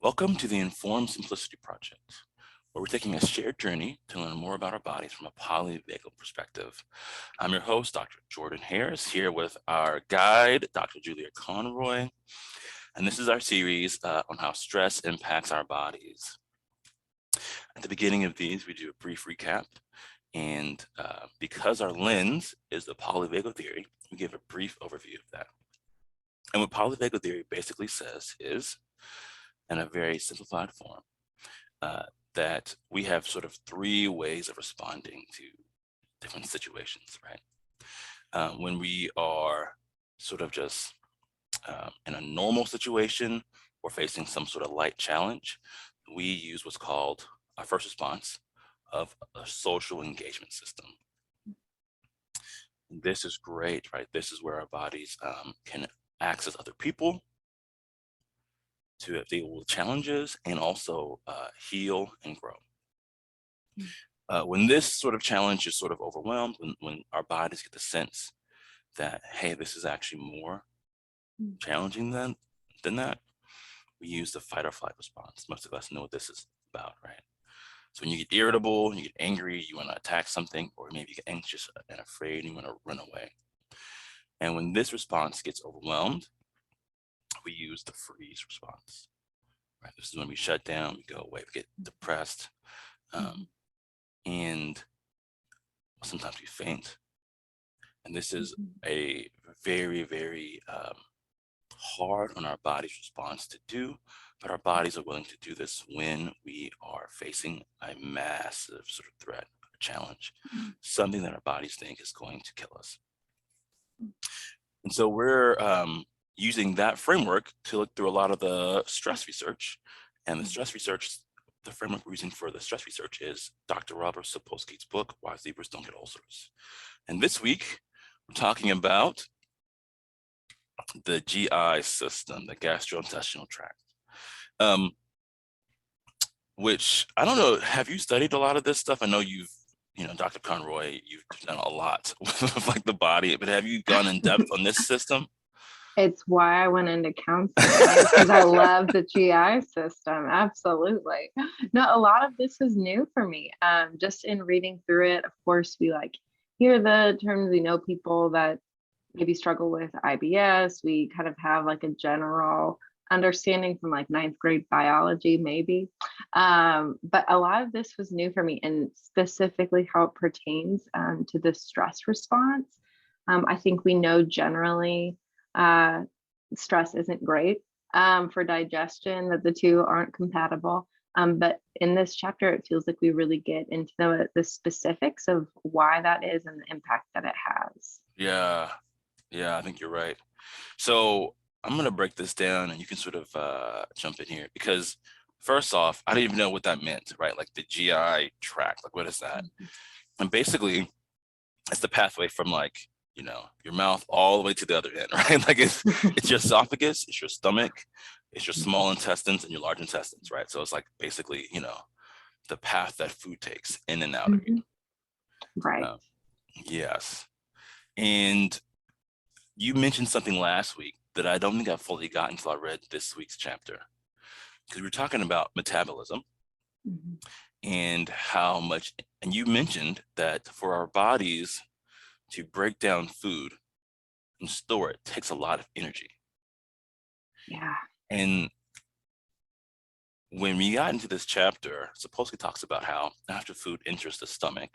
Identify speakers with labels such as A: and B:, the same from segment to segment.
A: Welcome to the Informed Simplicity Project, where we're taking a shared journey to learn more about our bodies from a polyvagal perspective. I'm your host, Dr. Jordan Harris, here with our guide, Dr. Julia Conroy, and this is our series on how stress impacts our bodies. At the beginning of these, we do a brief recap, and because our lens is the polyvagal theory, we give a brief overview of that. And what polyvagal theory basically says is, in a very simplified form, that we have sort of three ways of responding to different situations, right? When we are sort of just in a normal situation or facing some sort of light challenge, we use what's called our first response of a social engagement system. This is great, right? This is where our bodies can access other people to deal with challenges and also heal and grow. When this sort of challenge is sort of overwhelmed, when our bodies get the sense that, hey, this is actually more challenging than that, we use the fight or flight response. Most of us know what this is about, right? So when you get irritable, you get angry, you want to attack something, or maybe you get anxious and afraid and you want to run away. And when this response gets overwhelmed, we use the freeze response, right? This is when we shut down, we go away, we get depressed, and sometimes we faint. And this is a very, very hard on our body's response to do, but our bodies are willing to do this when we are facing a massive sort of threat, a challenge, something that our bodies think is going to kill us. And so we're using that framework to look through a lot of the stress research. And the stress research, the framework we're using for the stress research is Dr. Robert Sapolsky's book, Why Zebras Don't Get Ulcers. And this week, we're talking about the GI system, the gastrointestinal tract, which I don't know, have you studied a lot of this stuff? I know Dr. Conroy, you've done a lot with like the body, but have you gone in depth on this system?
B: It's why I went into counseling, because I love the GI system. Absolutely. No, a lot of this is new for me. Just in reading through it, of course, we hear the terms, we know people that maybe struggle with IBS. We kind of have like a general understanding from like ninth grade biology, maybe. But a lot of this was new for me, and specifically how it pertains to the stress response. I think we know generally stress isn't great for digestion, that the two aren't compatible. But in this chapter, it feels like we really get into the specifics of why that is and the impact that it has.
A: Yeah, I think you're right. So I'm going to break this down and you can sort of jump in here, because first off, I didn't even know what that meant, right? Like the GI tract, like what is that? And basically, it's the pathway from your mouth all the way to the other end, right? Like it's your esophagus, it's your stomach, it's your small intestines and your large intestines, right? So it's like basically, the path that food takes in and out of you.
B: Right.
A: Yes. And you mentioned something last week that I don't think I've fully gotten until I read this week's chapter, because we're talking about metabolism and how much, and you mentioned that for our bodies to break down food and store it takes a lot of energy.
B: Yeah.
A: And when we got into this chapter, Sapolsky talks about how after food enters the stomach,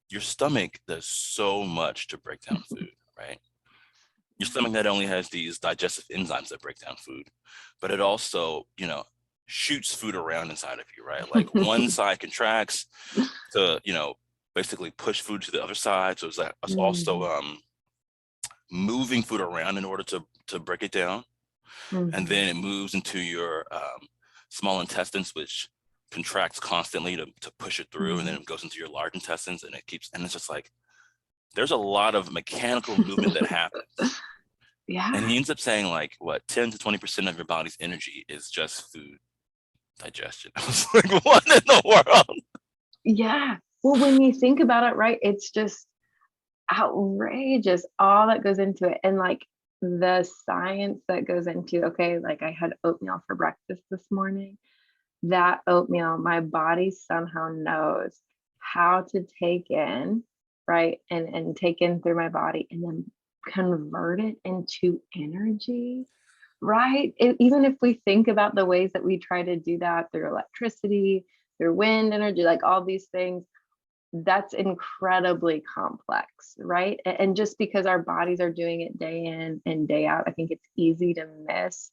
A: your stomach does so much to break down food, right? Your stomach not only has these digestive enzymes that break down food, but it also, shoots food around inside of you, right? Like one side contracts to, basically push food to the other side. So it's also moving food around in order to break it down. And then it moves into your small intestines, which contracts constantly to push it through. And then it goes into your large intestines and and it's just like, there's a lot of mechanical movement that happens.
B: Yeah.
A: And he ends up saying 10 to 20% of your body's energy is just food digestion. I was like, what in the world?
B: Yeah. Well, when you think about it, right, it's just outrageous, all that goes into it. And the science that goes into, okay, like I had oatmeal for breakfast this morning. That oatmeal, my body somehow knows how to take in, right? And take in through my body and then convert it into energy, right? Even if we think about the ways that we try to do that through electricity, through wind energy, like all these things, that's incredibly complex, right? And just because our bodies are doing it day in and day out, I think it's easy to miss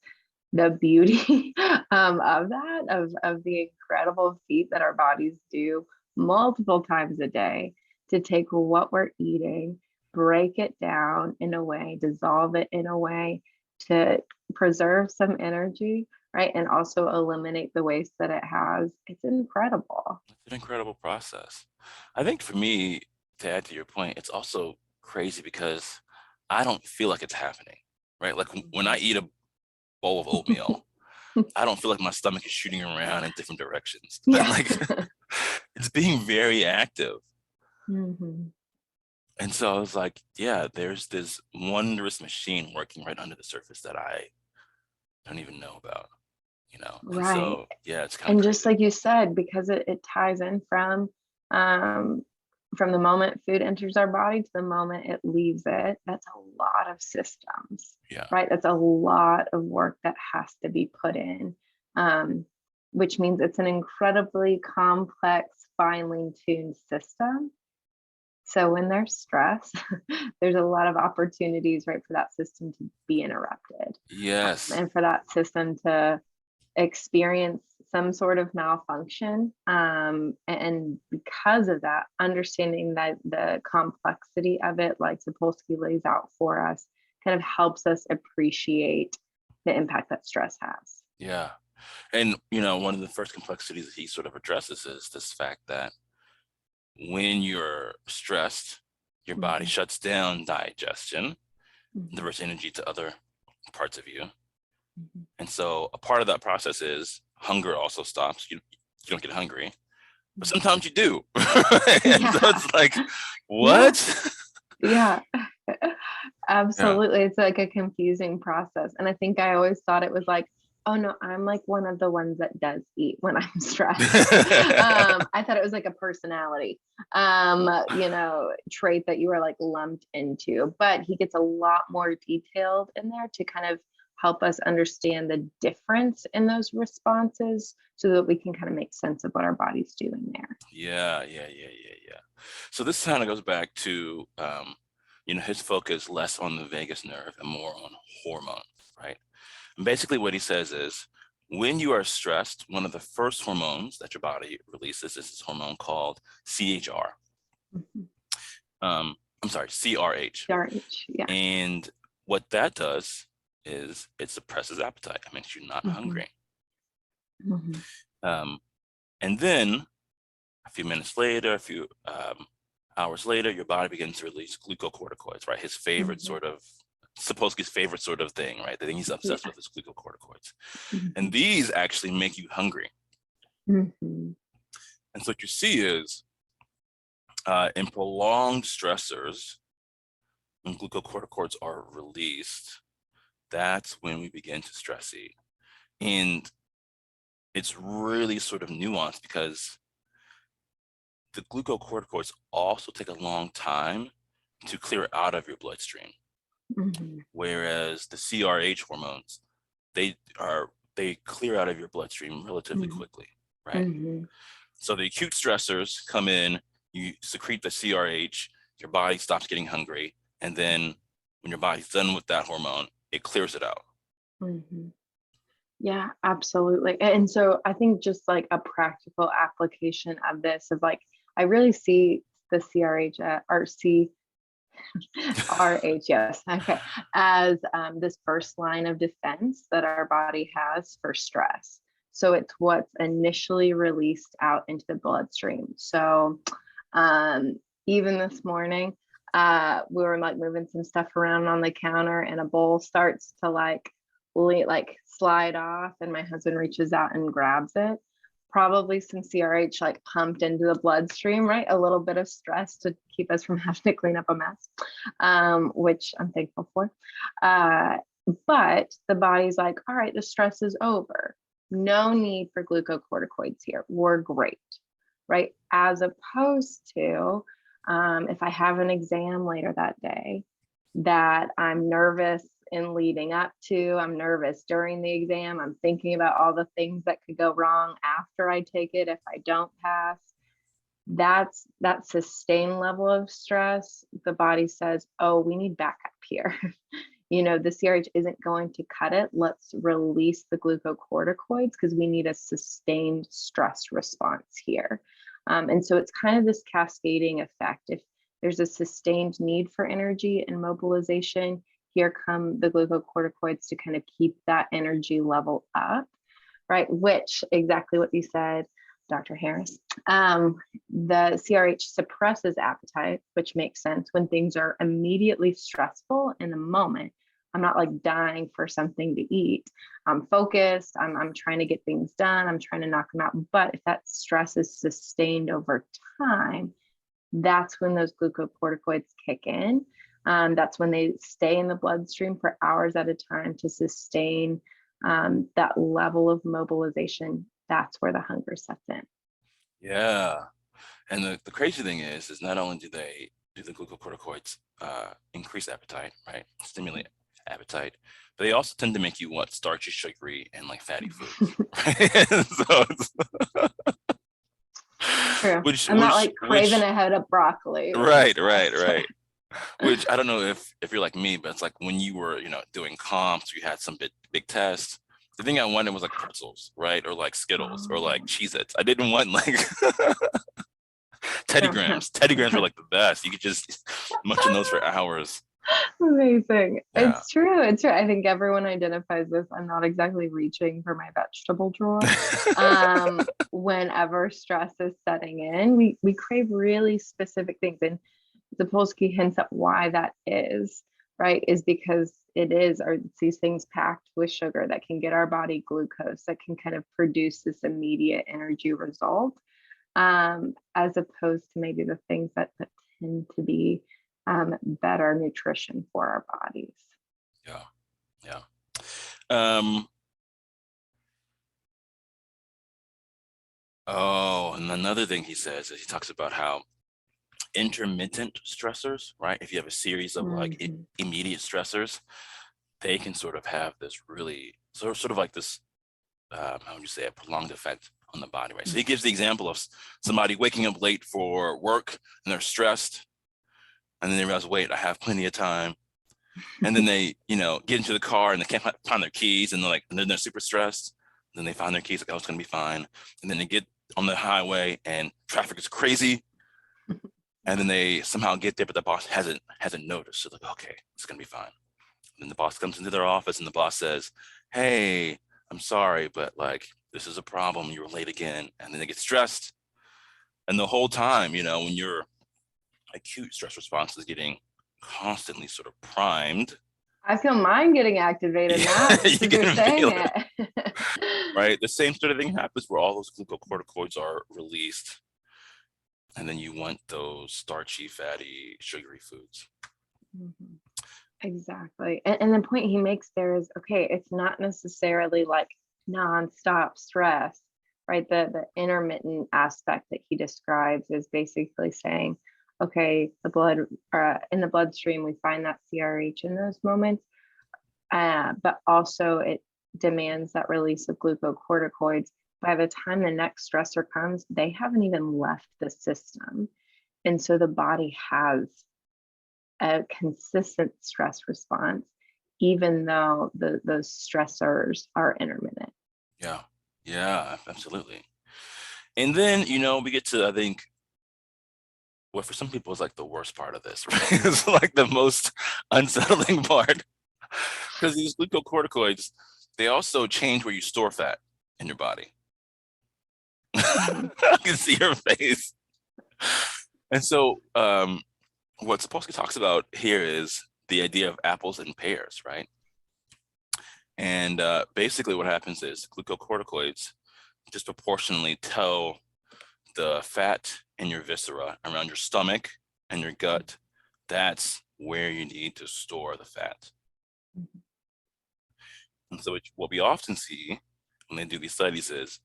B: the beauty of that, of the incredible feat that our bodies do multiple times a day to take what we're eating, break it down in a way, dissolve it in a way to preserve some energy, right? And also eliminate the waste that it has. It's incredible.
A: It's an incredible process. I think for me, to add to your point, it's also crazy because I don't feel like it's happening, right? Like when I eat a bowl of oatmeal, I don't feel like my stomach is shooting around in different directions.
B: Yeah.
A: Like it's being very active.
B: Mm-hmm.
A: And so I was like, yeah, there's this wondrous machine working right under the surface that I don't even know about, you know? And
B: Right.
A: so, yeah, it's kind of
B: And
A: crazy.
B: just like you said, because it ties in um, from the moment food enters our body to the moment it leaves it, that's a lot of systems,
A: Yeah.
B: right? That's a lot of work that has to be put in, which means it's an incredibly complex, finely tuned system. So when there's stress, there's a lot of opportunities, right, for that system to be interrupted,
A: Yes.
B: and for that system to experience some sort of malfunction. And because of that, understanding that the complexity of it, like Sapolsky lays out for us, kind of helps us appreciate the impact that stress has.
A: Yeah. And, you know, one of the first complexities that he sort of addresses is this fact that when you're stressed, your body
B: Mhm,
A: shuts down digestion,
B: mhm,
A: diverts energy to other parts of you.
B: mhm.
A: And so a part of that process is hunger also stops. You don't get hungry, but sometimes you do. And so
B: Yeah,
A: it's like,
B: yeah,
A: what?
B: yeah.
A: Yeah.
B: Absolutely. It's like a confusing process. And I think I always thought it was like, oh no, I'm like one of the ones that does eat when I'm stressed. I thought it was like a personality, trait that you were like lumped into, but he gets a lot more detailed in there to kind of help us understand the difference in those responses so that we can kind of make sense of what our body's doing there.
A: Yeah. So this kind of goes back to, his focus less on the vagus nerve and more on hormones, right? And basically what he says is when you are stressed, one of the first hormones that your body releases is this hormone called CHR.
B: Mhm.
A: I'm sorry, CRH.
B: RH, yeah.
A: And what that does is it suppresses appetite. It makes you not
B: Mhm,
A: hungry.
B: mhm,
A: Um, and then a few minutes later, a few hours later, your body begins to release glucocorticoids, right? His favorite
B: mhm.
A: sort of, Sapolsky's favorite sort of thing, right? The thing he's obsessed
B: Yeah.
A: with is glucocorticoids. And
B: Mhm,
A: these actually make you hungry.
B: mhm,
A: And so what you see is in prolonged stressors, when glucocorticoids are released, that's when we begin to stress eat. And it's really sort of nuanced because the glucocorticoids also take a long time to clear out of your bloodstream,
B: mhm,
A: whereas the CRH hormones, they are they clear out of your bloodstream relatively
B: mhm,
A: quickly, right?
B: mhm,
A: So the acute stressors come in, you secrete the CRH, your body stops getting hungry, and then when your body's done with that hormone, it clears it out.
B: mhm. Yeah, absolutely. And so I think just like a practical application of this is like I really see the CRH or CRH, yes, okay, as this first line of defense that our body has for stress. So it's what's initially released out into the bloodstream. So um, even this morning, we were like moving some stuff around on the counter, and a bowl starts to like slide off, and my husband reaches out and grabs it. probably some CRH like pumped into the bloodstream, right? A little bit of stress to keep us from having to clean up a mess, which I'm thankful for. But the body's like, all right, the stress is over. No need for glucocorticoids here. We're great, right? As opposed to if I have an exam later that day that I'm nervous in leading up to, I'm nervous during the exam, I'm thinking about all the things that could go wrong after I take it if I don't pass. That's that sustained level of stress. The body says, oh, we need backup here. The CRH isn't going to cut it. Let's release the glucocorticoids because we need a sustained stress response here. And so it's kind of this cascading effect. If there's a sustained need for energy and mobilization, here come the glucocorticoids to kind of keep that energy level up, right? Which, exactly what you said, Dr. Harris, the CRH suppresses appetite, which makes sense when things are immediately stressful in the moment. I'm not like dying for something to eat. I'm focused. I'm trying to get things done. I'm trying to knock them out. But if that stress is sustained over time, that's when those glucocorticoids kick in. That's when they stay in the bloodstream for hours at a time to sustain that level of mobilization. That's where the hunger sets in.
A: Yeah. And the crazy thing is not only do the glucocorticoids increase appetite, right? Stimulate appetite, but they also tend to make you want starchy, sugary, and like fatty foods. Right? So it's
B: true. I'm not like craving a head of broccoli.
A: Right. Which I don't know if you're like me, but it's like when you were, doing comps, you had some big tests. The thing I wanted was like pretzels, right? Or like Skittles or like Cheez-Its. I didn't want like Teddy Grahams. Teddy Grahams were like the best. You could just munch on those for hours.
B: Amazing.
A: Yeah.
B: It's true. It's true. I think everyone identifies this. I'm not exactly reaching for my vegetable drawer. Whenever stress is setting in, we crave really specific things. And Zapolsky hints at why that is, right? Is because it's these things packed with sugar that can get our body glucose, that can kind of produce this immediate energy result, as opposed to maybe the things that tend to be better nutrition for our bodies.
A: Yeah. And another thing he says is he talks about how intermittent stressors, right? If you have a series of like immediate stressors, they can sort of have this really sort of like this, how would you say, a prolonged effect on the body, right? So he gives the example of somebody waking up late for work and they're stressed, and then they realize, wait, I have plenty of time. And then they, get into the car and they can't find their keys, and then they're super stressed. And then they find their keys, like, oh, it's gonna be fine. And then they get on the highway and traffic is crazy. And then they somehow get there, but the boss hasn't noticed. So like, okay, it's gonna be fine. And then the boss comes into their office and the boss says, hey, I'm sorry, but like, this is a problem. You were late again. And then they get stressed. And the whole time, when your acute stress response is getting constantly sort of primed.
B: I feel mine getting activated now. You're saying it.
A: Right? The same sort of thing happens where all those glucocorticoids are released. And then you want those starchy, fatty, sugary foods.
B: Mm-hmm. Exactly. And the point he makes there is, okay, it's not necessarily like nonstop stress, right? The intermittent aspect that he describes is basically saying, okay, the blood in the bloodstream, we find that CRH in those moments, but also it demands that release of glucocorticoids. By the time the next stressor comes, they haven't even left the system. And so the body has a consistent stress response, even though those stressors are intermittent.
A: Yeah, absolutely. And then, we get to, I think, what for some people is like the worst part of this, right? It's like the most unsettling part. Because these glucocorticoids, they also change where you store fat in your body. I can see your face. And so what Sapolsky talks about here is the idea of apples and pears, right? And basically what happens is glucocorticoids disproportionately tell the fat in your viscera around your stomach and your gut, that's where you need to store the fat. And so what we often see when they do these studies is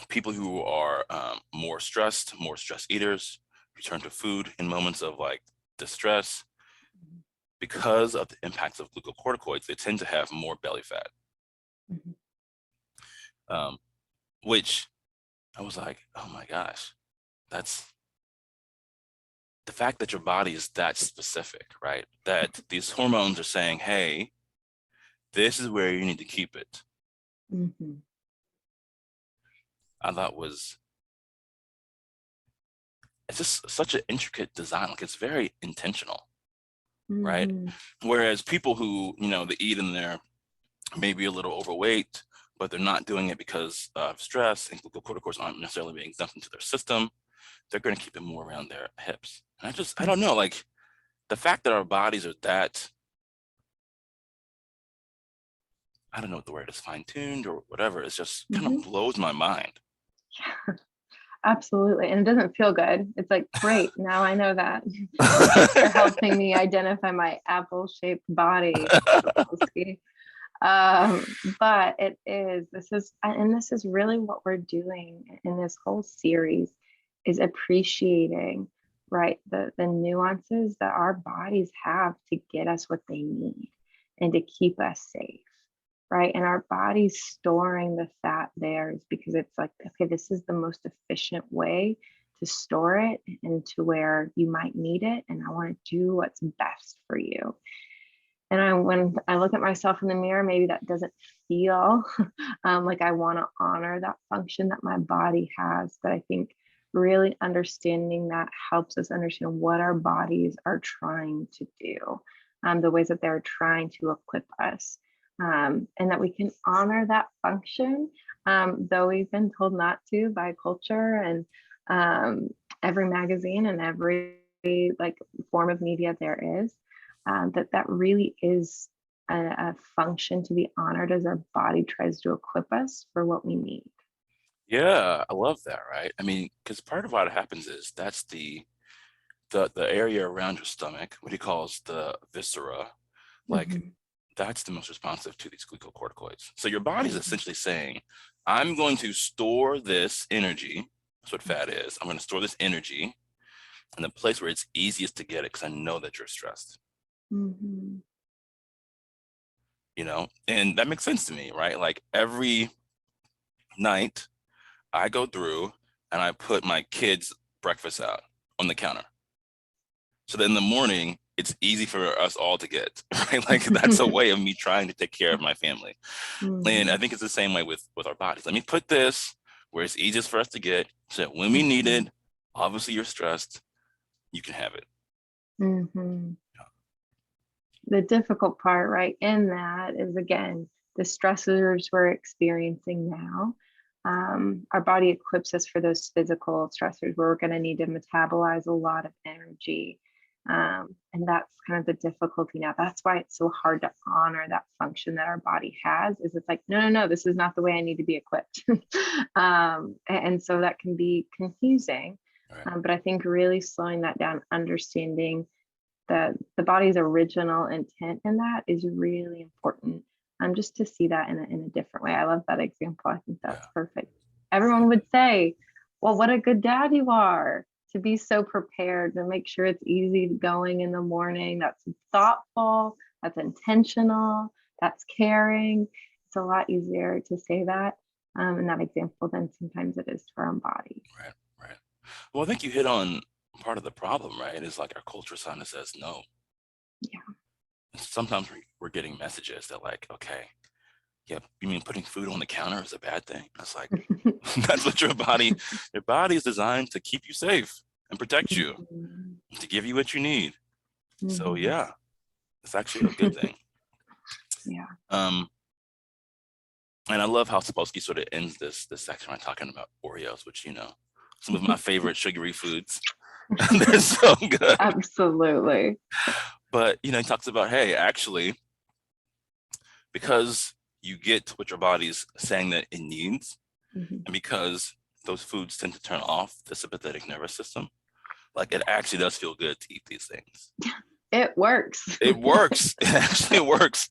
A: people who are more stress eaters, return to food in moments of like distress. Because of the impacts of glucocorticoids, they tend to have more belly fat. Which I was like, oh my gosh, that's the fact that your body is that specific, right? That these hormones are saying, hey, this is where you need to keep it. I thought it's just such an intricate design. Like, it's very intentional, right? Whereas people who, they eat and they're maybe a little overweight, but they're not doing it because of stress, and glucocorticoids aren't necessarily being dumped into their system, they're going to keep it more around their hips. And I don't know, like, the fact that our bodies are that, I don't know what the word is, fine-tuned or whatever, it just kind of blows my mind.
B: Yeah, absolutely. And it doesn't feel good. It's like, great, now I know that. You're helping me identify my apple-shaped body. But this is really what we're doing in this whole series, is appreciating, right, the nuances that our bodies have to get us what they need and to keep us safe, right? And our body's storing the fat there is because it's like, okay, this is the most efficient way to store it and to where you might need it, and I want to do what's best for you. And when I look at myself in the mirror, maybe that doesn't feel like I want to honor that function that my body has. But I think really understanding that helps us understand what our bodies are trying to do, the ways that they're trying to equip us, and that we can honor that function, though we've been told not to by culture and every magazine and every like form of media there is. That really is a function to be honored as our body tries to equip us for what we need.
A: Yeah, I love that, right? I mean, because part of what happens is that's the area around your stomach, what he calls the viscera, like that's the most responsive to these glucocorticoids. So your body's essentially saying, I'm going to store this energy. That's what fat is. I'm going to store this energy in the place where it's easiest to get it, because I know that you're stressed. And that makes sense to me, right? Like, every night I go through and I put my kids' breakfast out on the counter, so that in the morning it's easy for us all to get, right? Like, that's a way of me trying to take care of my family. And I think it's the same way with our bodies. Let me put this where it's easiest for us to get, so that when we need it, obviously you're stressed, you can have it.
B: The difficult part, right, in that is, again, the stressors we're experiencing now. Our body equips us for those physical stressors where we're going to need to metabolize a lot of energy. And that's kind of the difficulty now. That's why it's so hard to honor that function that our body has, is it's like, no, this is not the way I need to be equipped. And so that can be confusing.
A: Right.
B: But I think really slowing that down, understanding that the body's original intent in that is really important. Just to see that in a different way. I love that example. I think that's perfect. Everyone would say, well, what a good dad you are to be so prepared, to make sure it's easy going in the morning. That's thoughtful, that's intentional, that's caring. It's a lot easier to say that in that example than sometimes it is to our own body.
A: Right. Well, I think you hit on part of the problem, right? Is like our culture kind of says no.
B: Yeah.
A: Sometimes we're getting messages that, like, okay, yeah, you mean putting food on the counter is a bad thing? That's like, that's what your body is designed to keep you safe and protect you, to give you what you need. So yeah, it's actually a good thing.
B: Yeah.
A: And I love how Sapolsky sort of ends this section by talking about Oreos, which, some of my favorite sugary foods. They're so good.
B: Absolutely.
A: But, he talks about, hey, actually, because you get what your body's saying that it needs,
B: Mhm.
A: And because those foods tend to turn off the sympathetic nervous system, like it actually does feel good to eat these things.
B: It works.
A: It works. It actually works.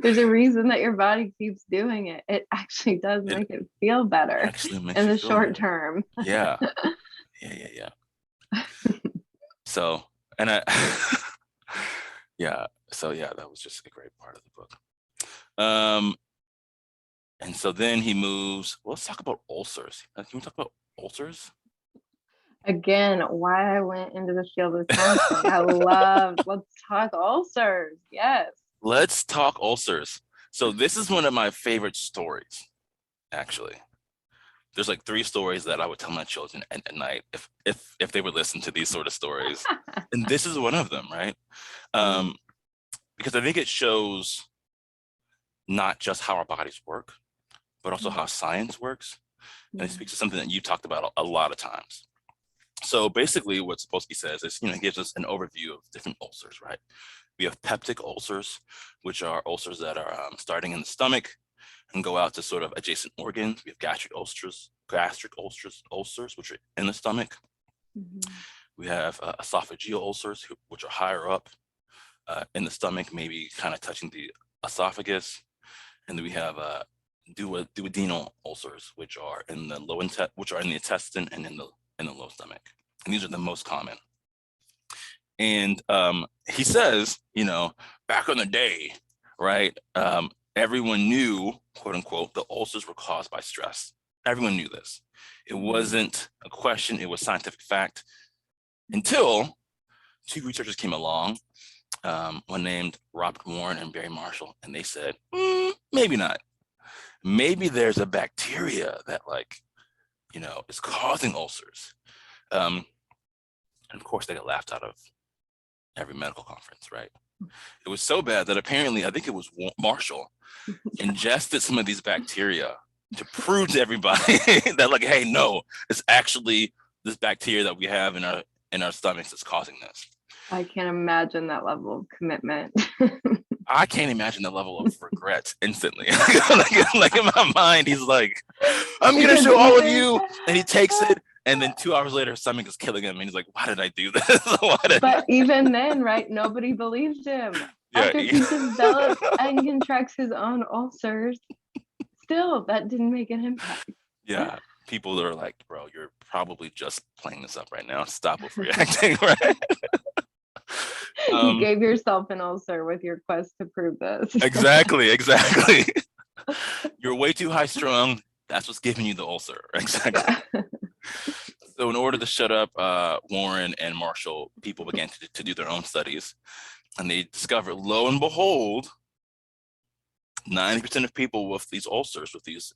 B: There's a reason that your body keeps doing it. It actually does
A: It
B: make it feel better
A: actually makes
B: in
A: you
B: the
A: feel
B: short
A: better.
B: term.
A: Yeah. Yeah. So, and I, yeah. So yeah, that was just a great part of the book. And so then he moves. Well, let's talk about ulcers. Can we talk about ulcers?
B: Again, why I went into the field of counseling. I love, let's talk ulcers. Yes.
A: Let's talk ulcers. So this is one of my favorite stories, actually. There's like 3 stories that I would tell my children at night if they would listen to these sort of stories. And this is one of them, right? Because I think it shows not just how our bodies work, but also how science works. And it speaks to something that you talked about a lot of times. So basically what Sapolsky says is, it gives us an overview of different ulcers, right? We have peptic ulcers, which are ulcers that are starting in the stomach and go out to sort of adjacent organs. We have gastric ulcers, which are in the stomach. We have esophageal ulcers, which are higher up in the stomach, maybe kind of touching the esophagus. And then we have duodenal ulcers, which are in the intestine and in the low stomach. And these are the most common. And he says, back in the day, right, everyone knew, quote unquote, the ulcers were caused by stress. Everyone knew this. It wasn't a question, it was scientific fact, until 2 researchers came along, one named Robert Warren and Barry Marshall, and they said, maybe not. Maybe there's a bacteria that is causing ulcers. And of course they got laughed out of every medical conference, right? It was so bad that apparently, I think it was Marshall, ingested some of these bacteria to prove to everybody that hey, no, it's actually this bacteria that we have in our stomachs that's causing this.
B: I can't imagine that level of commitment.
A: I can't imagine the level of regret instantly. like in my mind, he's like, I'm going to show all of you. And he takes it. And then 2 hours later, his stomach is killing him. And he's like, why did I do this?
B: But even then, right, nobody believed him.
A: Yeah,
B: After he develops and contracts his own ulcers, still, that didn't make an impact.
A: Yeah. People are like, bro, you're probably just playing this up right now. Stop overreacting, right?
B: You gave yourself an ulcer with your quest to prove this.
A: Exactly. You're way too high strung. That's what's giving you the ulcer. Exactly. Yeah. So in order to shut up Warren and Marshall, people began to do their own studies. And they discovered, lo and behold, 90% of people with these ulcers, with these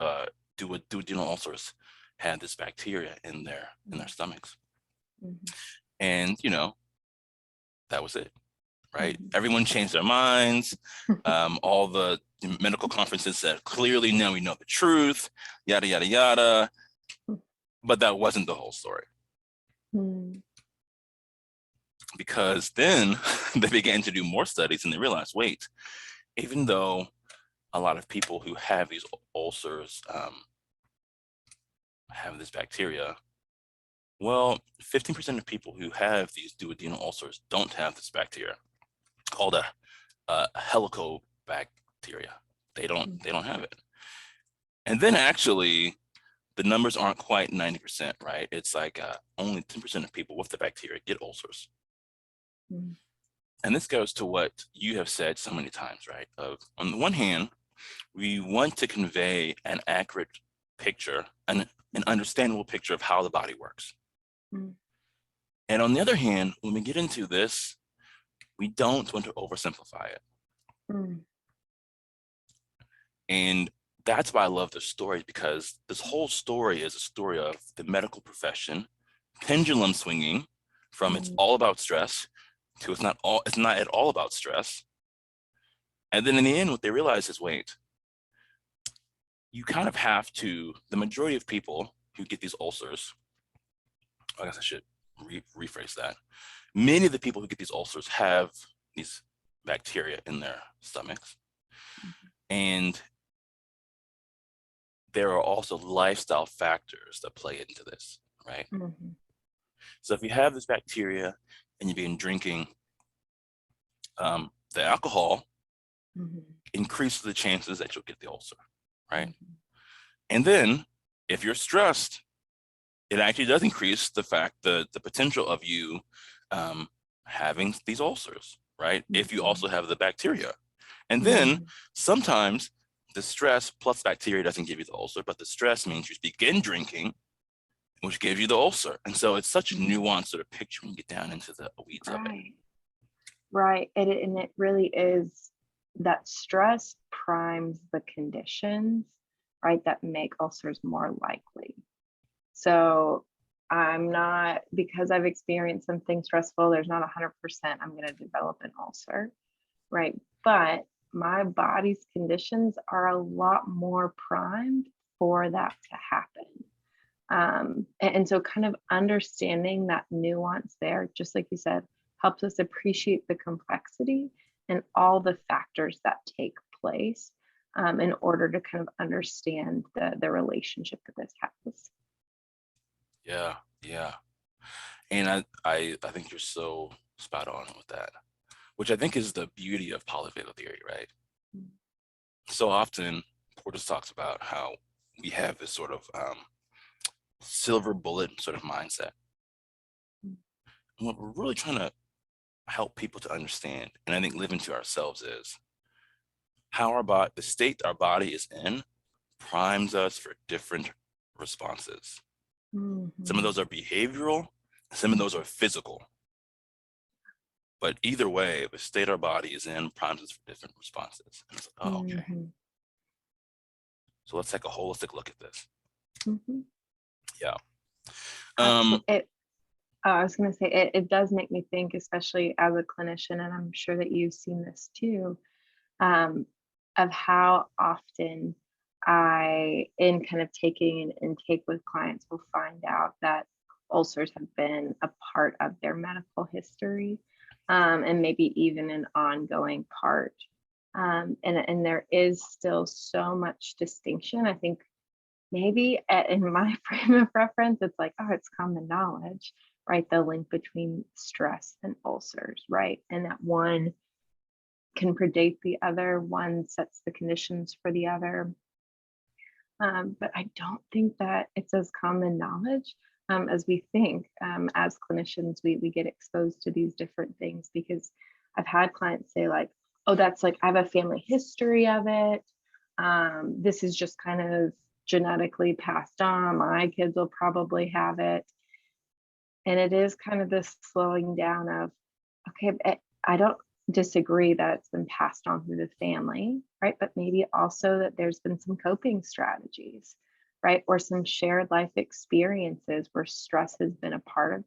A: duodenal ulcers, had this bacteria in their stomachs. And, that was it, right? Everyone changed their minds. All the medical conferences said, clearly now we know the truth, yada, yada, yada. But that wasn't the whole story. Because then they began to do more studies and they realized, wait, even though a lot of people who have these ulcers have this bacteria, well, 15% of people who have these duodenal ulcers don't have this bacteria, called a helicobacteria. They don't have it. And then actually, the numbers aren't quite 90%, right? It's like only 10% of people with the bacteria get ulcers. And this goes to what you have said so many times, right? On the one hand, we want to convey an accurate picture, an understandable picture of how the body works. And on the other hand, when we get into this, we don't want to oversimplify it. And that's why I love this story, because this whole story is a story of the medical profession pendulum swinging from it's all about stress to it's not at all about stress. And then in the end, what they realize is, wait, you kind of have to, the majority of people who get these ulcers, I guess I should rephrase that. Many of the people who get these ulcers have these bacteria in their stomachs. And there are also lifestyle factors that play into this, right?
B: Mm-hmm.
A: So if you have this bacteria and you've been drinking the alcohol,
B: Mm-hmm.
A: increases the chances that you'll get the ulcer, right?
B: Mm-hmm.
A: And then if you're stressed, it actually does increase the potential of you having these ulcers, right? If you
B: Mm-hmm.
A: also have the bacteria. And then
B: Mm-hmm.
A: sometimes the stress plus bacteria doesn't give you the ulcer, but the stress means you begin drinking, which gives you the ulcer. And so it's such a
B: Mm-hmm.
A: nuanced sort of picture when you get down into the weeds of it.
B: Right. Right. And it really is that stress primes the conditions, right, that make ulcers more likely. So I'm not, because I've experienced something stressful, there's not 100% I'm going to develop an ulcer, right? But my body's conditions are a lot more primed for that to happen. And so kind of understanding that nuance there, just like you said, helps us appreciate the complexity and all the factors that take place in order to kind of understand the relationship that this has.
A: Yeah, yeah. And I think you're so spot on with that, which I think is the beauty of polyvagal theory, right? So often Portis talks about how we have this sort of silver bullet sort of mindset. And what we're really trying to help people to understand, and I think live into ourselves, is how the state our body is in primes us for different responses. Some of
B: Mm-hmm.
A: those are behavioral, some of those are physical. But either way, the state our body is in primes us for different responses. And it's like, oh, okay.
B: Mm-hmm.
A: So let's take a holistic look at this.
B: Mm-hmm.
A: Yeah.
B: Absolutely. I was going to say, it does make me think, especially as a clinician, and I'm sure that you've seen this too, um, of how often I, in kind of taking an intake with clients, will find out that ulcers have been a part of their medical history, and maybe even an ongoing part. And there is still so much distinction. I think maybe in my frame of reference, it's like, oh, it's common knowledge, right? The link between stress and ulcers, right? And that one can predate the other, one sets the conditions for the other. But I don't think that it's as common knowledge as we think. As clinicians, we get exposed to these different things because I've had clients say, like, oh, that's like, I have a family history of it. This is just kind of genetically passed on. My kids will probably have it. And it is kind of this slowing down of, okay, I don't disagree that it's been passed on through the family, right? But maybe also that there's been some coping strategies, right? Or some shared life experiences where stress has been a part of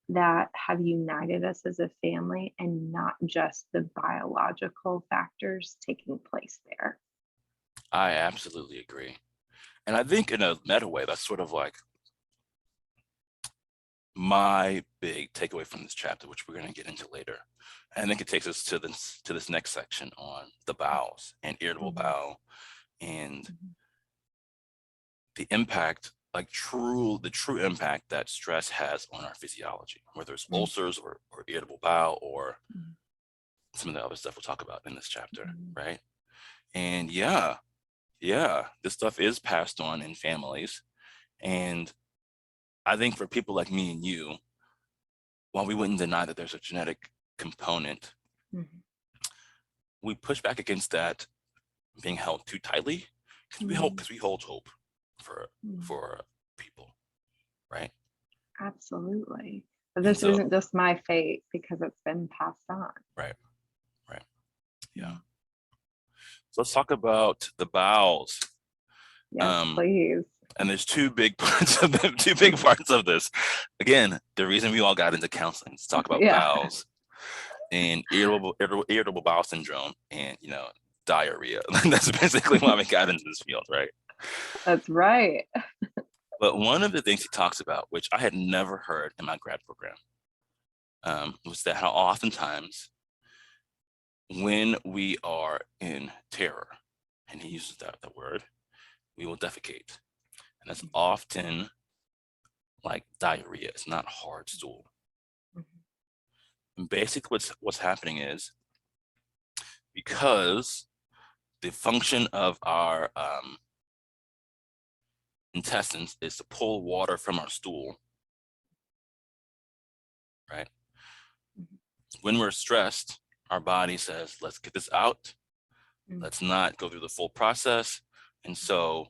B: that have united us as a family and not just the biological factors taking place there.
A: I absolutely agree. And I think in a meta way, that's sort of like my big takeaway from this chapter, which we're going to get into later. And I think it takes us to this next section on the bowels and irritable
B: Mhm.
A: bowel and
B: Mhm.
A: the impact, like the true impact that stress has on our physiology, whether it's
B: Mhm.
A: ulcers or irritable bowel or
B: Mhm.
A: some of the other stuff we'll talk about in this chapter,
B: Mhm.
A: right? And yeah, this stuff is passed on in families. And I think for people like me and you, while we wouldn't deny that there's a genetic component,
B: Mhm.
A: we push back against that being held too tightly
B: Mhm.
A: because we hold hope for
B: Mhm.
A: for people, right?
B: Absolutely. But
A: And
B: this
A: so,
B: isn't just my fate because it's been passed on.
A: right, right, yeah.
B: Mm.
A: So let's talk about the bowels.
B: Yes,
A: Um,
B: please.
A: and there's two big parts of them, two big parts of this. Again, the reason we all got into counseling is to talk about
B: Yeah,
A: bowels and irritable bowel syndrome and diarrhea. That's basically why we got into this field, right?
B: that's right.
A: But one of the things he talks about, which I had never heard in my grad program, was that how oftentimes when we are in terror, and he uses that word, we will defecate. And that's often like diarrhea. It's not hard stool. And basically what's happening is, because the function of our intestines is to pull water from our stool, right? When we're stressed, our body says, let's get this out. Let's not go through the full process. And so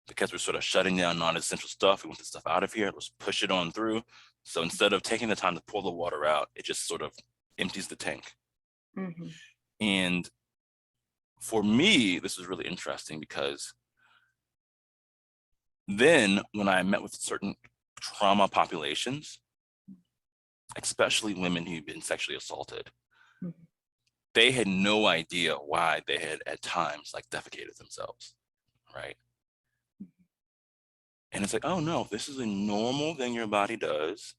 A: because we're sort of shutting down non-essential stuff, we want this stuff out of here, let's push it on through. So instead of taking the time to pull the water out, it just sort of empties the tank. And for me, this is really interesting, because then when I met with certain trauma populations, especially women who've been sexually assaulted, they had no idea why they had at times like defecated themselves, right? And it's like, oh no, this is a normal thing your body does,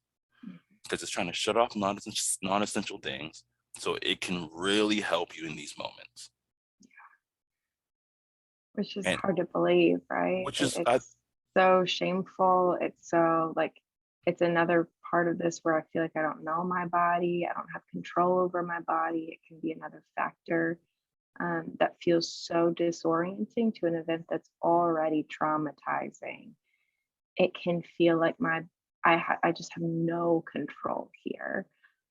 A: because it's trying to shut off non-essential things, so it can really help you in these moments.
B: Which is
A: And
B: hard to believe, right?
A: which is,
B: It's so shameful. It's so like, it's another part of this where I feel like I don't know my body. I don't have control over my body. It can be another factor that feels so disorienting to an event that's already traumatizing. It can feel like I just have no control here,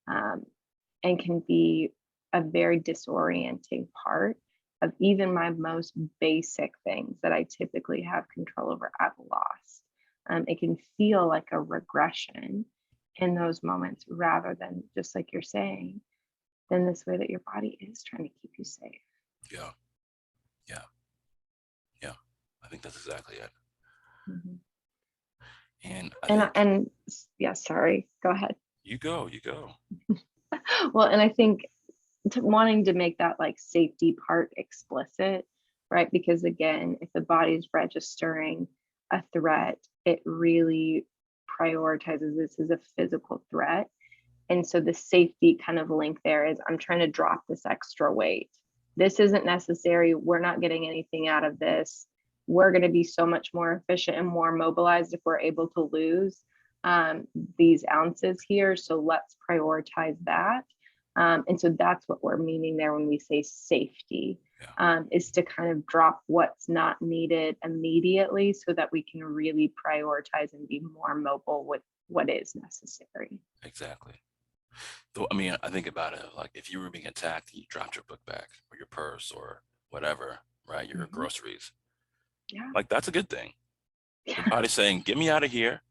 B: and can be a very disorienting part of even my most basic things that I typically have control over. I've lost. It can feel like a regression in those moments, rather than, just like you're saying, than this way that your body is trying to keep you safe.
A: yeah, I think that's exactly it. And
B: And yeah, sorry, go ahead.
A: you go.
B: Well, and I think wanting to make that like safety part explicit, right? Because again, if the body's registering a threat, it really prioritizes this as a physical threat. And so the safety kind of link there is, I'm trying to drop this extra weight. This isn't necessary. We're not getting anything out of this. We're going to be so much more efficient and more mobilized if we're able to lose these ounces here. So let's prioritize that. And so that's what we're meaning there when we say safety, is to kind of drop what's not needed immediately, so that we can really prioritize and be more mobile with what is necessary.
A: Exactly. Though, I mean, I think about it like, if you were being attacked and you dropped your book bag or your purse or whatever, right? Your groceries.
B: Yeah.
A: Like, that's a good thing. Your body's saying, get me out of here.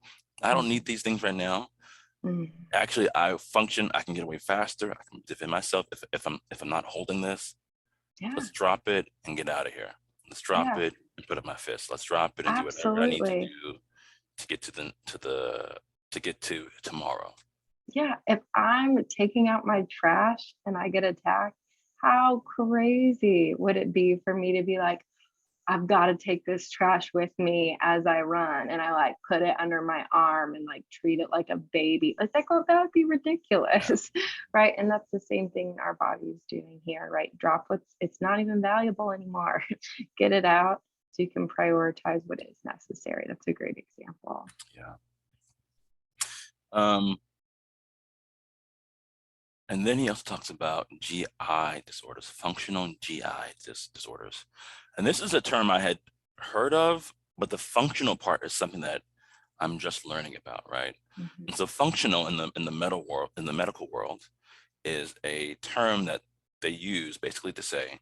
A: I don't need these things right now. Actually, I can get away faster. I can defend myself if I'm not holding this. Let's drop it and get out of here. Let's drop it and put up my fist. Let's drop it and do whatever I need to do to get to tomorrow.
B: Yeah, if I'm taking out my trash and I get attacked, how crazy would it be for me to be like, I've got to take this trash with me as I run, and I like put it under my arm and like treat it like a baby. It's like, oh, that would be ridiculous, right? And that's the same thing our body's doing here, right? Drop it's not even valuable anymore. Get it out so you can prioritize what is necessary. That's a great example.
A: Yeah. And then he also talks about GI disorders, functional GI disorders. And this is a term I had heard of, but the functional part is something that I'm just learning about, right? And so functional in the medical world is a term that they use basically to say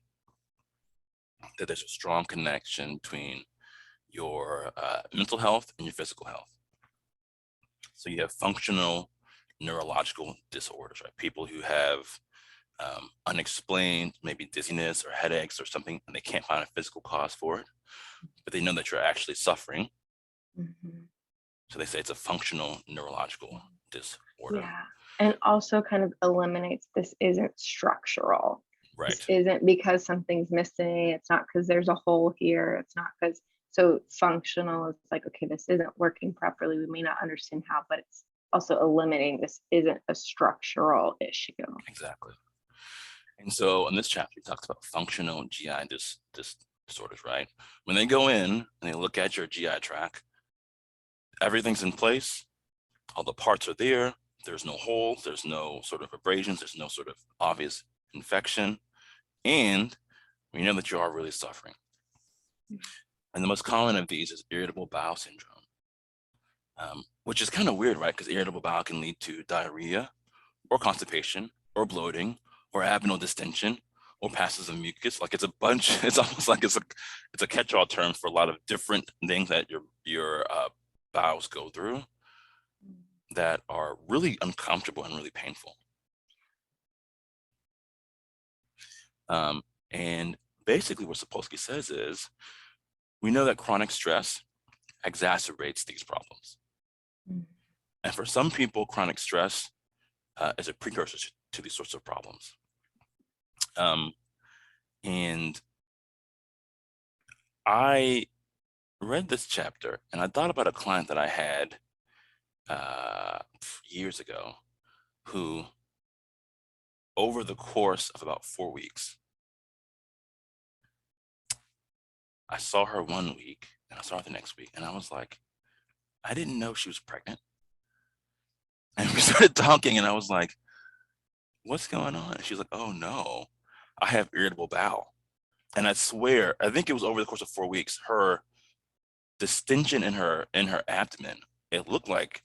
A: that there's a strong connection between your mental health and your physical health. So you have functional neurological disorders, right? People who have unexplained, maybe dizziness or headaches or something, and they can't find a physical cause for it, but they know that you're actually suffering. So they say it's a functional neurological disorder.
B: Yeah. And also kind of eliminates, this isn't structural.
A: Right.
B: This isn't because something's missing. It's not because there's a hole here. It's not because, so functional is like, okay, this isn't working properly. We may not understand how, but it's also eliminating, this isn't a structural issue.
A: Exactly. And so in this chapter, he talks about functional GI disorders, right? When they go in and they look at your GI tract, everything's in place, all the parts are there, there's no holes, there's no sort of abrasions, there's no sort of obvious infection, and we know that you are really suffering. And the most common of these is irritable bowel syndrome, which is kind of weird, right? Because irritable bowel can lead to diarrhea or constipation or bloating or abdominal distension or passes of mucus. Like it's a bunch, it's almost like it's a catch-all term for a lot of different things that your bowels go through that are really uncomfortable and really painful. And basically what Sapolsky says is, we know that chronic stress exacerbates these problems. And for some people, chronic stress is a precursor to these sorts of problems. And I read this chapter and I thought about a client that I had years ago who, over the course of about 4 weeks, I saw her one week and I saw her the next week, and I was like, I didn't know she was pregnant. And we started talking and I was like, what's going on? And she's like, oh no, I have irritable bowel. And I swear, I think it was over the course of 4 weeks, her distension in her abdomen, it looked like,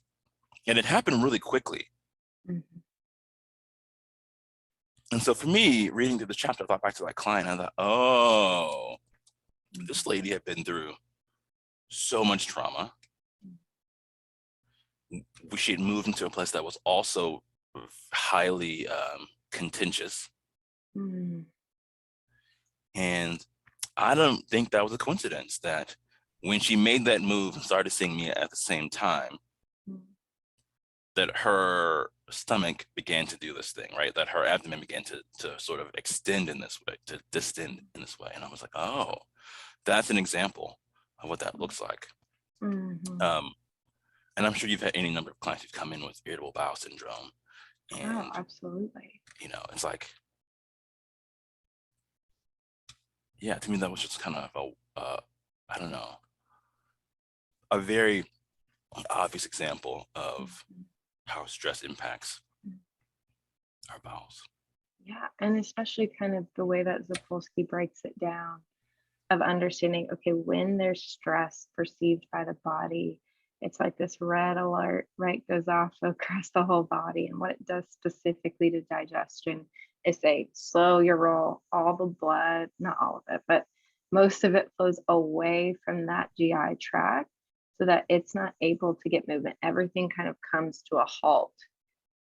A: and it happened really quickly. Mm-hmm. And so for me, reading through the chapter, I thought back to that client, and I thought, oh, this lady had been through so much trauma. She had moved into a place that was also highly contentious. Mm-hmm. And I don't think that was a coincidence that when she made that move and started seeing me at the same time, that her stomach began to do this thing, right? That her abdomen began to sort of extend in this way, to distend in this way. And I was like, oh, that's an example of what that looks like. Mm-hmm. And I'm sure you've had any number of clients who've come in with irritable bowel syndrome. And,
B: oh, absolutely.
A: You know, it's like, yeah, to me, that was just kind of I don't know, a very obvious example of how stress impacts our bowels.
B: Yeah, and especially kind of the way that Sapolsky breaks it down, of understanding, okay, when there's stress perceived by the body, it's like this red alert, right, goes off across the whole body. And what it does specifically to digestion is say, slow your roll, all the blood, not all of it, but most of it flows away from that GI tract so that it's not able to get movement. Everything kind of comes to a halt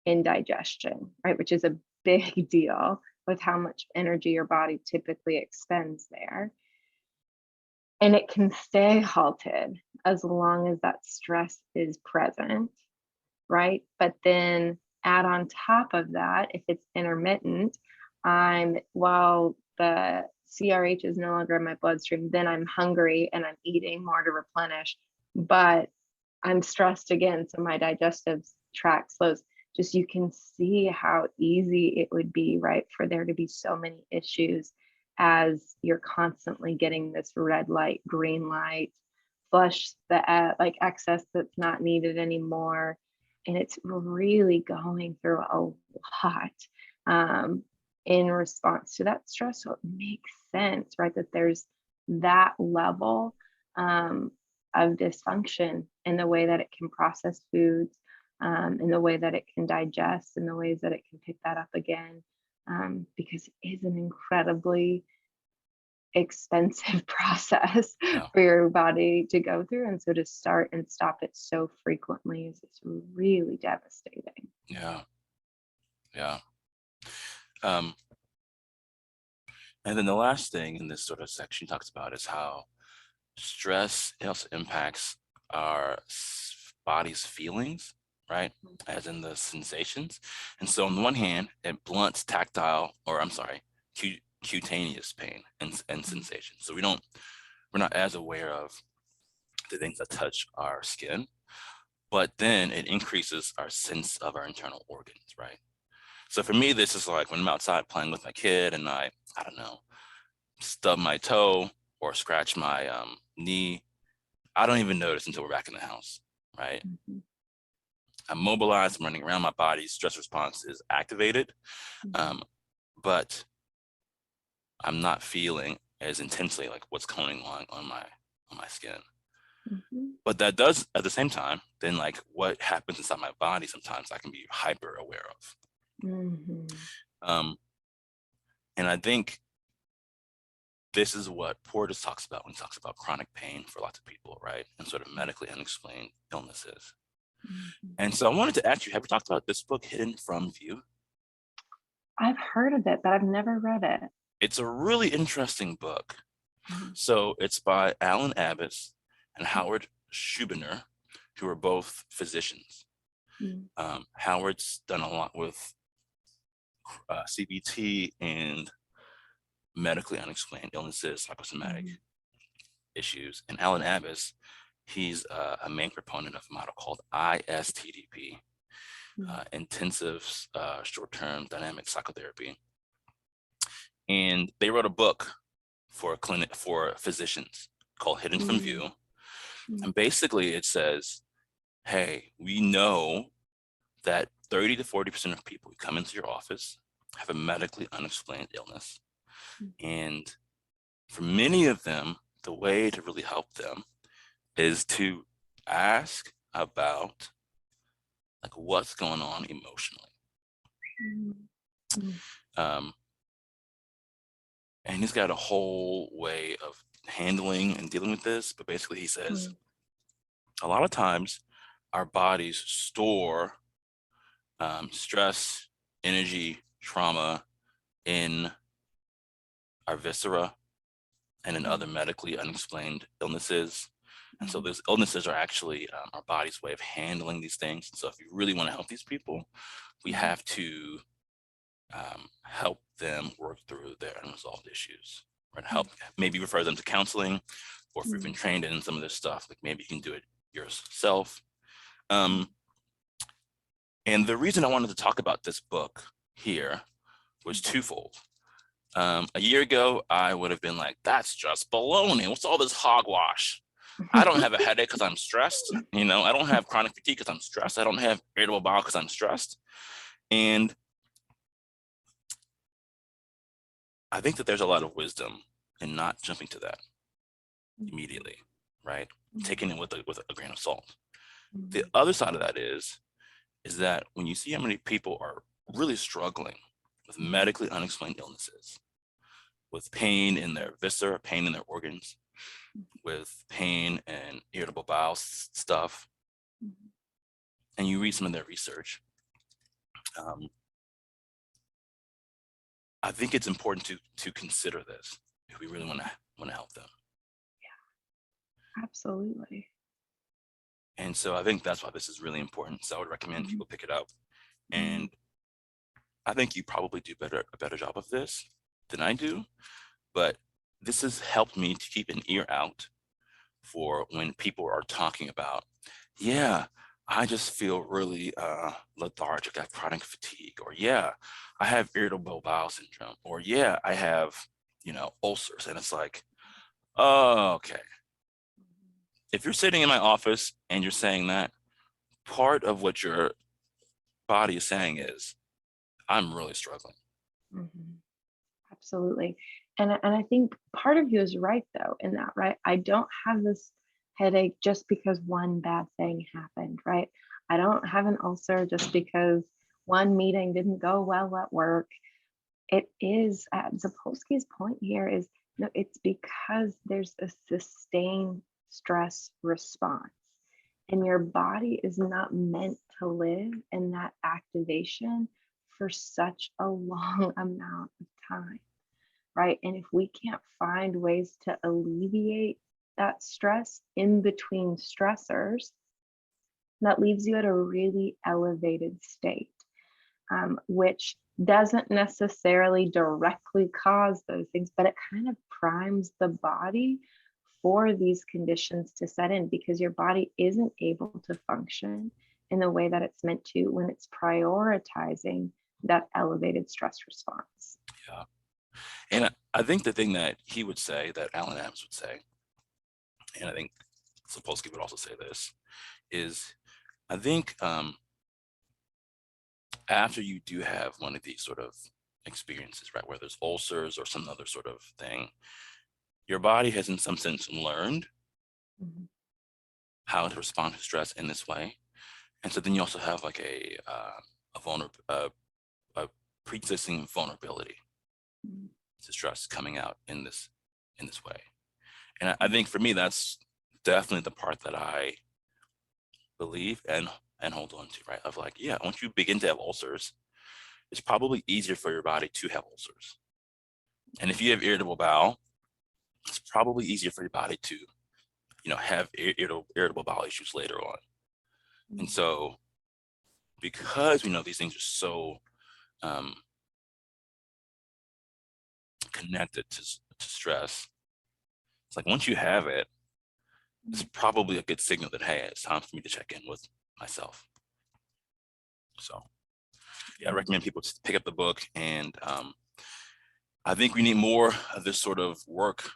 B: in digestion, right, which is a big deal with how much energy your body typically expends there. And it can stay halted as long as that stress is present, right? But then add on top of that, if it's intermittent, while the CRH is no longer in my bloodstream, then I'm hungry and I'm eating more to replenish, but I'm stressed again, so my digestive tract slows. Just, you can see how easy it would be, right, for there to be so many issues as you're constantly getting this red light, green light, flush the like excess that's not needed anymore. And it's really going through a lot in response to that stress. So it makes sense, right, that there's that level of dysfunction in the way that it can process foods, in the way that it can digest, in the ways that it can pick that up again, because it is an incredibly expensive process for your body to go through. And so to start and stop it so frequently is really devastating.
A: Yeah. And then the last thing in this sort of section talks about is how stress also impacts our body's feelings, right? As in the sensations. And so on the one hand, it blunts cutaneous pain and sensation. So we're not as aware of the things that touch our skin, but then it increases our sense of our internal organs, right? So for me, this is like when I'm outside playing with my kid and I don't know, stub my toe, or scratch my knee, I don't even notice until we're back in the house, right?
B: Mhm.
A: I'm mobilized, I'm running around, my body's stress response is activated,
B: Mhm.
A: but I'm not feeling as intensely like what's going on my skin.
B: Mhm.
A: But that does, at the same time, then like what happens inside my body sometimes I can be hyper aware of.
B: Mhm.
A: Um, and I think this is what Porges talks about when he talks about chronic pain for lots of people, right? And sort of medically unexplained illnesses.
B: Mhm.
A: And so I wanted to ask you, have you talked about this book, Hidden from View?
B: I've heard of it, but I've never read it.
A: It's a really interesting book.
B: Mhm.
A: So it's by Alan Abbas and Howard Schubiner, who are both physicians.
B: Mhm.
A: Howard's done a lot with CBT and medically unexplained illnesses, psychosomatic
B: Mhm.
A: issues. And Alan Abbas, he's a main proponent of a model called ISTDP,
B: Mhm.
A: intensive short-term dynamic psychotherapy. And they wrote a book for physicians called Hidden from View.
B: Mhm.
A: And basically it says, hey, we know that 30 to 40% of people who come into your office have a medically unexplained illness. And for many of them, the way to really help them is to ask about like what's going on emotionally.
B: Mhm.
A: Um, and he's got a whole way of handling and dealing with this. But basically, he says
B: Mhm.
A: a lot of times our bodies store stress, energy, trauma in our viscera and in other
B: Mhm.
A: medically unexplained illnesses. And so
B: Mhm.
A: those illnesses are actually our body's way of handling these things. And so if you really want to help these people, we
B: Mhm.
A: have to help them work through their unresolved issues, right? Help maybe refer them to counseling, or if you've been
B: Mhm.
A: trained in some of this stuff, like maybe you can do it yourself. Um, and the reason I wanted to talk about this book here was twofold. A year ago, I would have been like, that's just baloney. What's all this hogwash? I don't have a headache because I'm stressed. You know, I don't have chronic fatigue because I'm stressed. I don't have irritable bowel because I'm stressed. And I think that there's a lot of wisdom in not jumping to that immediately, right? Taking it with a grain of salt. The
B: Mhm.
A: other side of that is that when you see how many people are really struggling with medically unexplained illnesses, with pain in their viscera, pain in their organs, with pain and irritable bowel stuff,
B: Mhm.
A: and you read some of their research, um, I think it's important to consider this if we really want to help them.
B: Absolutely.
A: And so I think that's why this is really important. So I would recommend
B: Mhm.
A: people pick it up.
B: Mhm.
A: And I think you probably do a better job of this than I do, but this has helped me to keep an ear out for when people are talking about, yeah, I just feel really lethargic, I have chronic fatigue, or yeah, I have irritable bowel syndrome, or yeah, I have, ulcers. And it's like, oh, okay. If you're sitting in my office and you're saying that, part of what your body is saying is, I'm really struggling.
B: Mhm. Absolutely. And I think part of you is right though in that, right? I don't have this headache just because one bad thing happened, right? I don't have an ulcer just because one meeting didn't go well at work. It is Zapolsky's point here is no, it's because there's a sustained stress response. And your body is not meant to live in that activation for such a long amount of time, right? And if we can't find ways to alleviate that stress in between stressors, that leaves you at a really elevated state, which doesn't necessarily directly cause those things, but it kind of primes the body for these conditions to set in because your body isn't able to function in the way that it's meant to when it's prioritizing that elevated stress response.
A: Yeah. And I think the thing that he would say, that Alan Adams would say, and I think Sapolsky would also say this, is I think after you do have one of these sort of experiences, right, whether it's ulcers or some other sort of thing, your body has in some sense learned how to respond to stress in this way. And so then you also have like a pre-existing vulnerability to stress coming out in this way. And I think for me, that's definitely the part that I believe and hold on to, right? Of like, yeah, once you begin to have ulcers, it's probably easier for your body to have ulcers. And if you have irritable bowel, it's probably easier for your body to, have irritable bowel issues later on. And so because we know these things are so connected to stress, it's like once you have it, it's probably a good signal that, hey, it's time for me to check in with myself. So yeah, I recommend people to pick up the book. And I think we need more of this sort of work,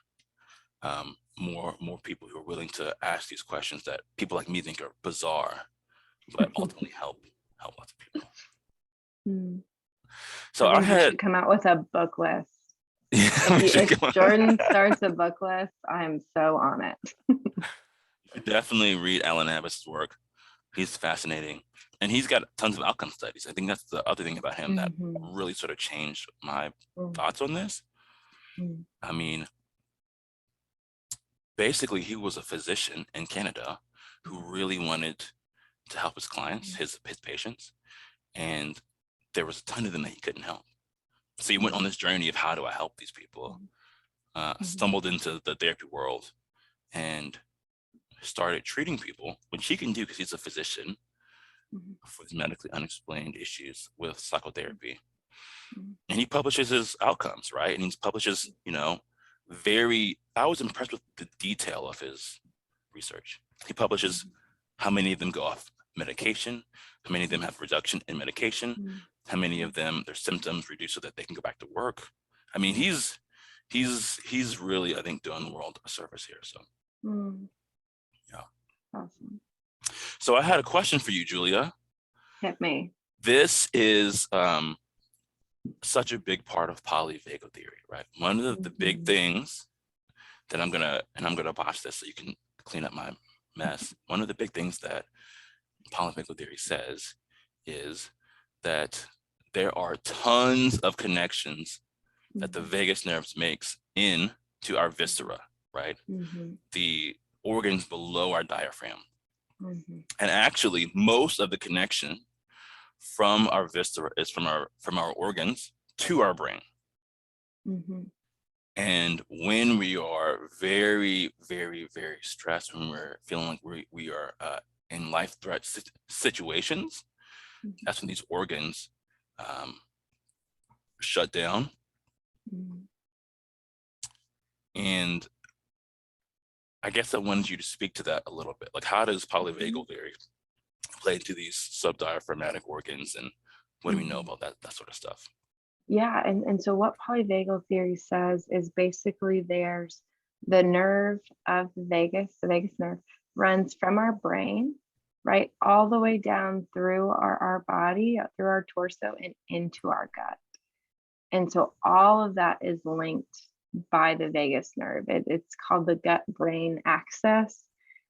A: more people who are willing to ask these questions that people like me think are bizarre, but ultimately help lots of people. So
B: I think you should come out with a book list. If Jordan starts a book list, I'm so on it.
A: You should definitely read Alan Abbas's work. He's fascinating. And he's got tons of outcome studies. I think that's the other thing about him that really sort of changed my thoughts on this. I mean, basically, he was a physician in Canada who really wanted to help his clients, his patients, and there was a ton of them that he couldn't help. So he went on this journey of how do I help these people, stumbled into the therapy world and started treating people, which he can do because he's a physician, for these medically unexplained issues with psychotherapy. And he publishes his outcomes, right? And he publishes, I was impressed with the detail of his research. He publishes how many of them go off medication, how many of them have reduction in medication, how many of them, their symptoms reduce so that they can go back to work. I mean, he's really, I think, doing the world a service here. So, yeah.
B: Awesome.
A: So I had a question for you, Julia.
B: Hit me.
A: This is such a big part of polyvagal theory, right? One of the big things that I'm gonna botch this so you can clean up my mess. One of the big things that polyvagal theory says is that there are tons of connections that the vagus nerves makes into our viscera, right? The organs below our diaphragm. And actually, most of the connection from our viscera is from our organs to our brain. And when we are very, very, very stressed, when we're feeling like we are in life threat situations, that's when these organs shut down. And I guess I wanted you to speak to that a little bit. Like, how does polyvagal theory play into these subdiaphragmatic organs, and what do we know about that sort of stuff?
B: Yeah, and so what polyvagal theory says is basically there's the nerve of the vagus nerve runs from our brain, right, all the way down through our body, through our torso and into our gut. And so all of that is linked by the vagus nerve. It's called the gut-brain axis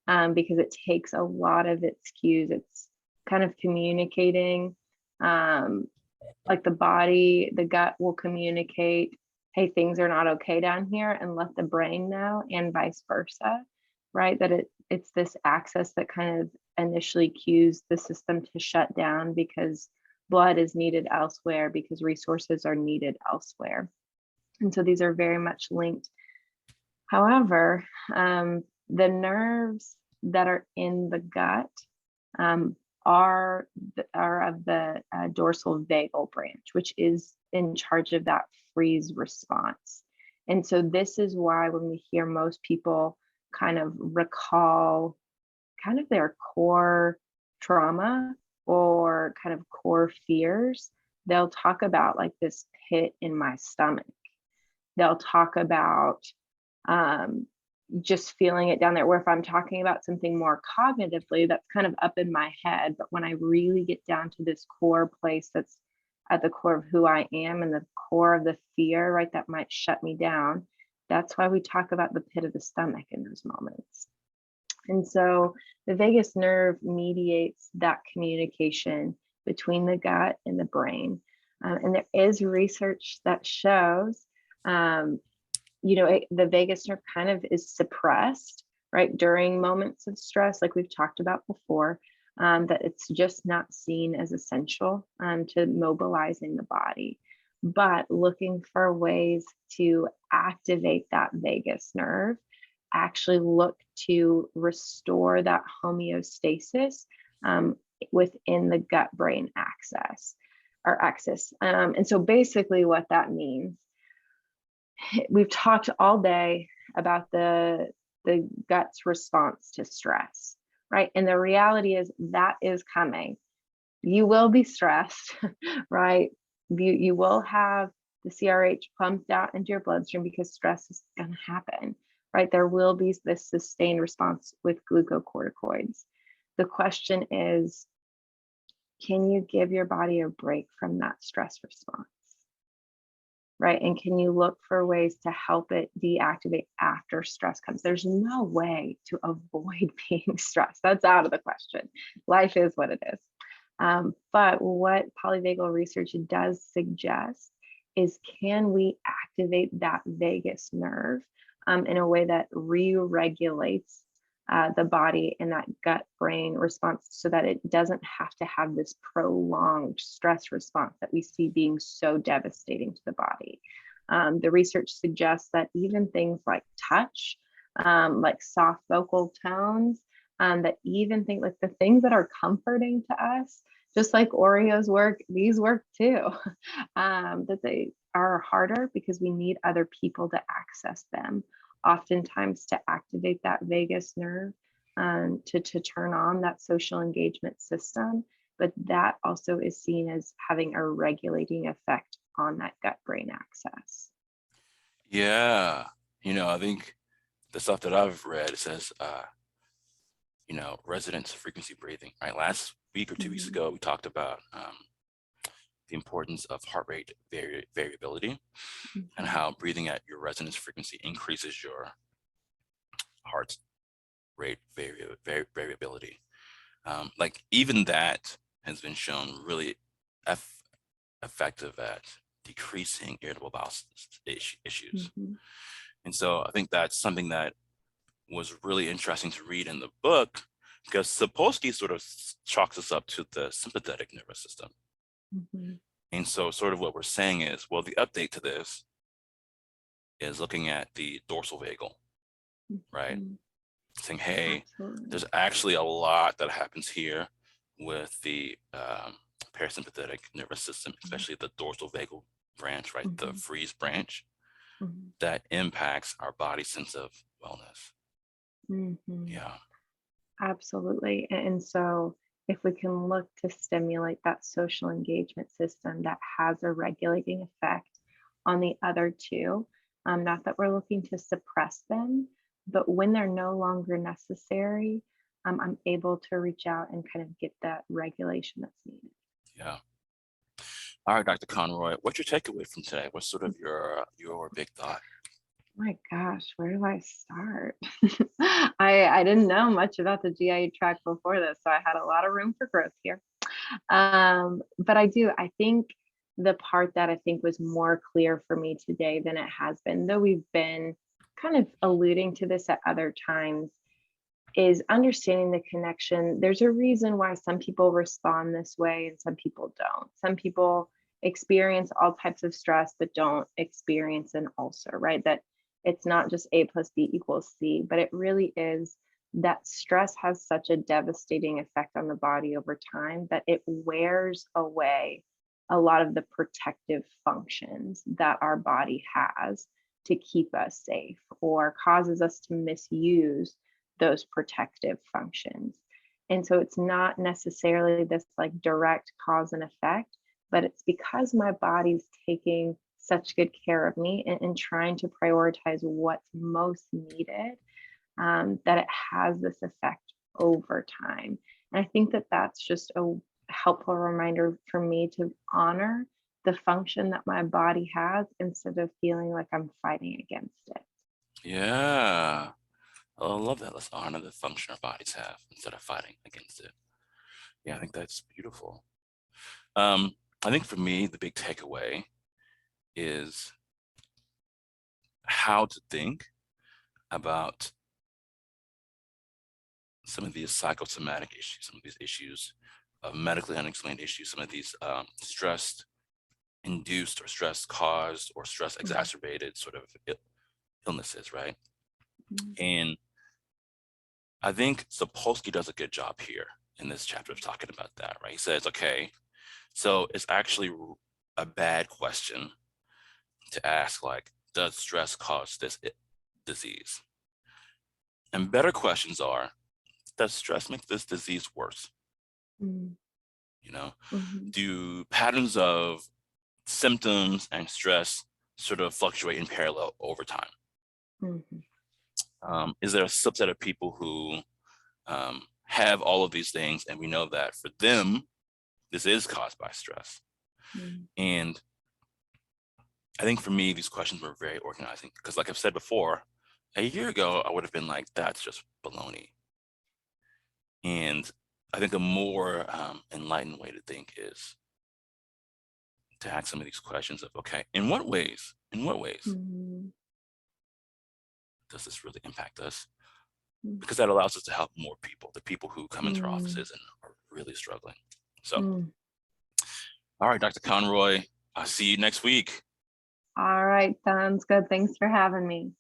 B: because it takes a lot of its cues. It's kind of communicating, like the gut will communicate, hey, things are not okay down here, and let the brain know, and vice versa, right? That it's this axis that kind of initially cues the system to shut down because blood is needed elsewhere, because resources are needed elsewhere. And so these are very much linked. However, the nerves that are in the gut are of the dorsal vagal branch, which is in charge of that freeze response. And so this is why when we hear most people kind of recall kind of their core trauma or kind of core fears, they'll talk about like this pit in my stomach they'll talk about just feeling it down there, where if I'm talking about something more cognitively, that's kind of up in my head. But when I really get down to this core place that's at the core of who I am and the core of the fear, right, that might shut me down, that's why we talk about the pit of the stomach in those moments. And so the vagus nerve mediates that communication between the gut and the brain. And there is research that shows the vagus nerve kind of is suppressed, right, during moments of stress, like we've talked about before, that it's just not seen as essential to mobilizing the body. But looking for ways to activate that vagus nerve, actually look to restore that homeostasis within the gut-brain axis. And so basically what that means, we've talked all day about the gut's response to stress, right? And the reality is that is coming. You will be stressed, right? You will have the CRH pumped out into your bloodstream because stress is going to happen, right? There will be this sustained response with glucocorticoids. The question is, can you give your body a break from that stress response? Right? And can you look for ways to help it deactivate after stress comes? There's no way to avoid being stressed. That's out of the question. Life is what it is. But what polyvagal research does suggest is, can we activate that vagus nerve in a way that re-regulates the body and that gut-brain response, so that it doesn't have to have this prolonged stress response that we see being so devastating to the body. The research suggests that even things like touch, like soft vocal tones, that even think like the things that are comforting to us, just like Oreos work, these work too. That they are harder because we need other people to access them, oftentimes to activate that vagus nerve, to turn on that social engagement system. But that also is seen as having a regulating effect on that gut-brain axis.
A: Yeah. I think the stuff that I've read, it says, resonance frequency breathing, right? Last week or 2 weeks ago, we talked about the importance of heart rate variability and how breathing at your resonance frequency increases your heart rate variability. Like even that has been shown really effective at decreasing irritable bowel issues. And so I think that's something that was really interesting to read in the book, because Sapolsky sort of chalks us up to the sympathetic nervous system. And so sort of what we're saying is, well, the update to this is looking at the dorsal vagal, right? Saying, hey, there's actually a lot that happens here with the parasympathetic nervous system, especially the dorsal vagal branch, right? The freeze branch, that impacts our body's sense of wellness. Yeah.
B: Absolutely. And so if we can look to stimulate that social engagement system that has a regulating effect on the other two, not that we're looking to suppress them, but when they're no longer necessary, I'm able to reach out and kind of get that regulation that's needed.
A: Yeah. All right, Dr. Conroy, what's your takeaway from today? What's sort of your big thought?
B: My gosh, where do I start? I didn't know much about the GI tract before this, so I had a lot of room for growth here. But I think the part that I think was more clear for me today than it has been, though we've been kind of alluding to this at other times, is understanding the connection. There's a reason why some people respond this way and some people don't. Some people experience all types of stress but don't experience an ulcer, right? That it's not just A plus B equals C, but it really is that stress has such a devastating effect on the body over time that it wears away a lot of the protective functions that our body has to keep us safe, or causes us to misuse those protective functions. And so it's not necessarily this like direct cause and effect, but it's because my body's taking such good care of me, and trying to prioritize what's most needed, that it has this effect over time. And I think that that's just a helpful reminder for me to honor the function that my body has instead of feeling like I'm fighting against it.
A: Yeah. I love that. Let's honor the function our bodies have instead of fighting against it. Yeah, I think that's beautiful. I think for me, the big takeaway is how to think about some of these psychosomatic issues, some of these issues of medically unexplained issues, some of these stress induced or stress caused or stress
B: Mhm.
A: exacerbated sort of illnesses, right?
B: Mhm.
A: And I think Sapolsky does a good job here in this chapter of talking about that, right? He says, okay, so it's actually a bad question to ask, like, does stress cause this disease? And better questions are, does stress make this disease worse?
B: Mhm.
A: You know,
B: Mhm.
A: do patterns of symptoms and stress sort of fluctuate in parallel over time?
B: Mhm.
A: Is there a subset of people who have all of these things, and we know that for them, this is caused by stress?
B: Mhm.
A: And I think for me, these questions were very organizing because, like I've said before, a year ago, I would have been like, that's just baloney. And I think a more enlightened way to think is to ask some of these questions of, okay, in what ways
B: Mhm.
A: does this really impact us?
B: Mhm.
A: Because that allows us to help more people, the people who come into our
B: Mhm.
A: offices and are really struggling. So,
B: Mhm.
A: all right, Dr. Conroy, I'll see you next week.
B: All right, sounds good. Thanks for having me.